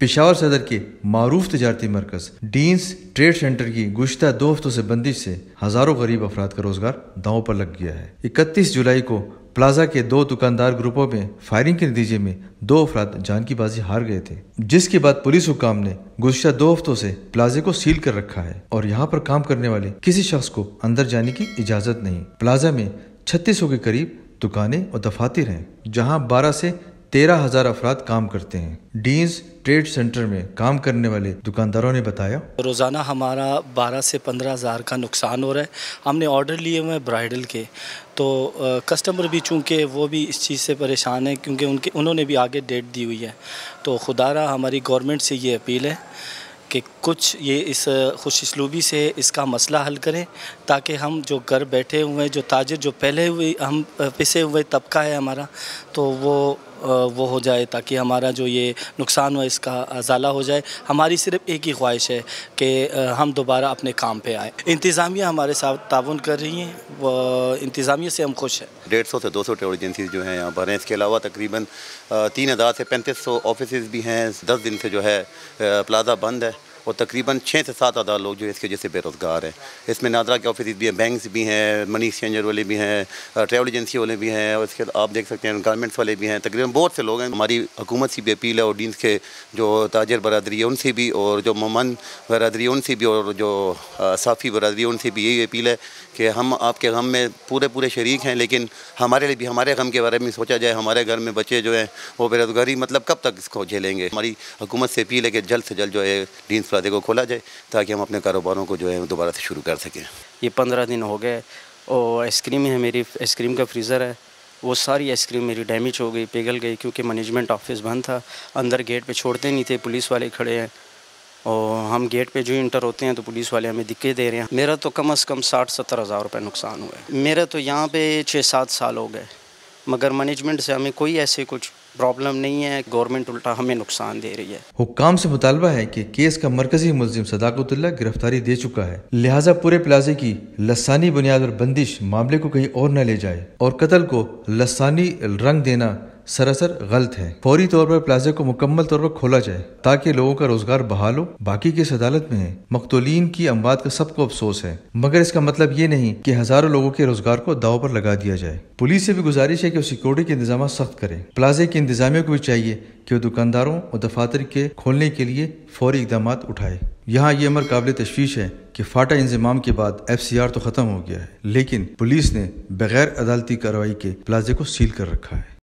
پشاور صدر کے معروف تجارتی مرکز ڈینز ٹریڈ سینٹر کی گزشتہ 2 ہفتوں سے بندش سے ہزاروں غریب افراد کا روزگار داؤں پر لگ گیا ہے۔ 31 جولائی کو پلازا کے 2 دکاندار گروپوں میں فائرنگ کے نتیجے میں 2 افراد جان کی بازی ہار گئے تھے، جس کے بعد پولیس حکام نے گزشتہ 2 ہفتوں سے پلازے کو سیل کر رکھا ہے اور یہاں پر کام کرنے والے کسی شخص کو اندر جانے کی اجازت نہیں۔ پلازا میں 3600 کے قریب دکانیں اور دفاتر ہیں، جہاں 12 سے 13,000 افراد کام کرتے ہیں۔ ڈینز ٹریڈ سینٹر میں کام کرنے والے دکانداروں نے بتایا، روزانہ ہمارا 12 سے 15,000 کا نقصان ہو رہا ہے۔ ہم نے آرڈر لیے ہوئے ہیں برائڈل کے، تو کسٹمر بھی چونکہ وہ بھی اس چیز سے پریشان ہیں کیونکہ انہوں نے بھی آگے ڈیٹ دی ہوئی ہے۔ تو خدا را ہماری گورنمنٹ سے یہ اپیل ہے کہ کچھ یہ اس خوش اسلوبی سے اس کا مسئلہ حل کریں، تاکہ ہم جو گھر بیٹھے ہوئے جو تاجر جو پہلے ہوئے ہم پسے ہوئے طبقہ ہے ہمارا، تو وہ ہو جائے، تاکہ ہمارا جو یہ نقصان ہوا اس کا ازالہ ہو جائے۔ ہماری صرف ایک ہی خواہش ہے کہ ہم دوبارہ اپنے کام پہ آئیں۔ انتظامیہ ہمارے ساتھ تعاون کر رہی ہیں، وہ انتظامیہ سے ہم خوش ہیں۔ 150 سے 200 ٹریول ایجنسیز جو ہیں یہاں پر ہیں۔ اس کے علاوہ تقریباً 3,000 سے 3,500 آفیسز بھی ہیں۔ 10 دن سے جو ہے پلازا بند ہے اور تقریباً 6 سے 7,000 لوگ جو اس کی وجہ سے بے روزگار ہیں۔ اس میں نادرا کے آفیسز بھی ہیں، بینکس بھی ہیں، منی ایکسچینجر والے بھی ہیں، ٹریول ایجنسی والے بھی ہیں، اور اس کے آپ دیکھ سکتے ہیں گارمنٹس والے بھی ہیں۔ تقریباً بہت سے لوگ ہیں۔ ہماری حکومت سے بھی اپیل ہے اور ڈینز کے جو تاجر برادری ہے ان سے بھی، اور جو ممن برادری ہے ان سے بھی، اور جو صافی برادری ہے ان سے بھی یہی اپیل ہے کہ ہم آپ کے غم میں پورے شریک ہیں، لیکن ہمارے لیے بھی ہمارے غم کے بارے میں سوچا جائے۔ ہمارے گھر میں بچے جو ہیں وہ بے روزگاری مطلب کب تک اس کو جھیلیں گے۔ ہماری حکومت سے اپیل ہے کہ جلد سے جلد جو ہے ڈینز پلازے کو کھولا جائے تاکہ ہم اپنے کاروباروں کو جو ہے دوبارہ سے شروع کر سکیں۔ یہ 15 دن ہو گئے اور آئس کریم ہے، میری آئس کریم کا فریزر ہے، وہ ساری آئس کریم میری ڈیمیج ہو گئی، پگھل گئی، کیونکہ مینجمنٹ آفس بند تھا۔ اندر گیٹ پہ چھوڑتے نہیں تھے، پولیس والے کھڑے ہیں، اور ہم گیٹ پہ جو انٹر ہوتے ہیں تو پولیس والے ہمیں دھکے دے رہے ہیں۔ میرا تو کم از کم 60-70 ہزار روپے نقصان ہوا ہے۔ میرا تو یہاں پہ 6-7 سال ہو گئے، مگر مینجمنٹ سے ہمیں کوئی ایسے کچھ پرابلم نہیں ہے۔ گورنمنٹ الٹا ہمیں نقصان دے رہی ہے۔ حکام سے مطالبہ ہے کہ کیس کا مرکزی ملزم صداقت اللہ گرفتاری دے چکا ہے، لہٰذا پورے پلازے کی لسانی بنیاد پر بندش معاملے کو کہیں اور نہ لے جائے، اور قتل کو لسانی رنگ دینا سراسر غلط ہے۔ فوری طور پر پلازے کو مکمل طور پر کھولا جائے تاکہ لوگوں کا روزگار بحال ہو۔ باقی کیس عدالت میں ہے۔ مقتولین کی اموات کا سب کو افسوس ہے، مگر اس کا مطلب یہ نہیں کہ ہزاروں لوگوں کے روزگار کو داؤ پر لگا دیا جائے۔ پولیس سے بھی گزارش ہے کہ وہ سیکورٹی کے انتظامات سخت کرے۔ پلازے کی انتظامیہ کو بھی چاہیے کہ وہ دکانداروں اور دفاتر کے کھولنے کے لیے فوری اقدامات اٹھائے۔ یہاں یہ امر قابل تشویش ہے کہ فاٹا انضمام کے بعد FCR تو ختم ہو گیا ہے، لیکن پولیس نے بغیر عدالتی کارروائی کے پلازے کو سیل کر رکھا ہے۔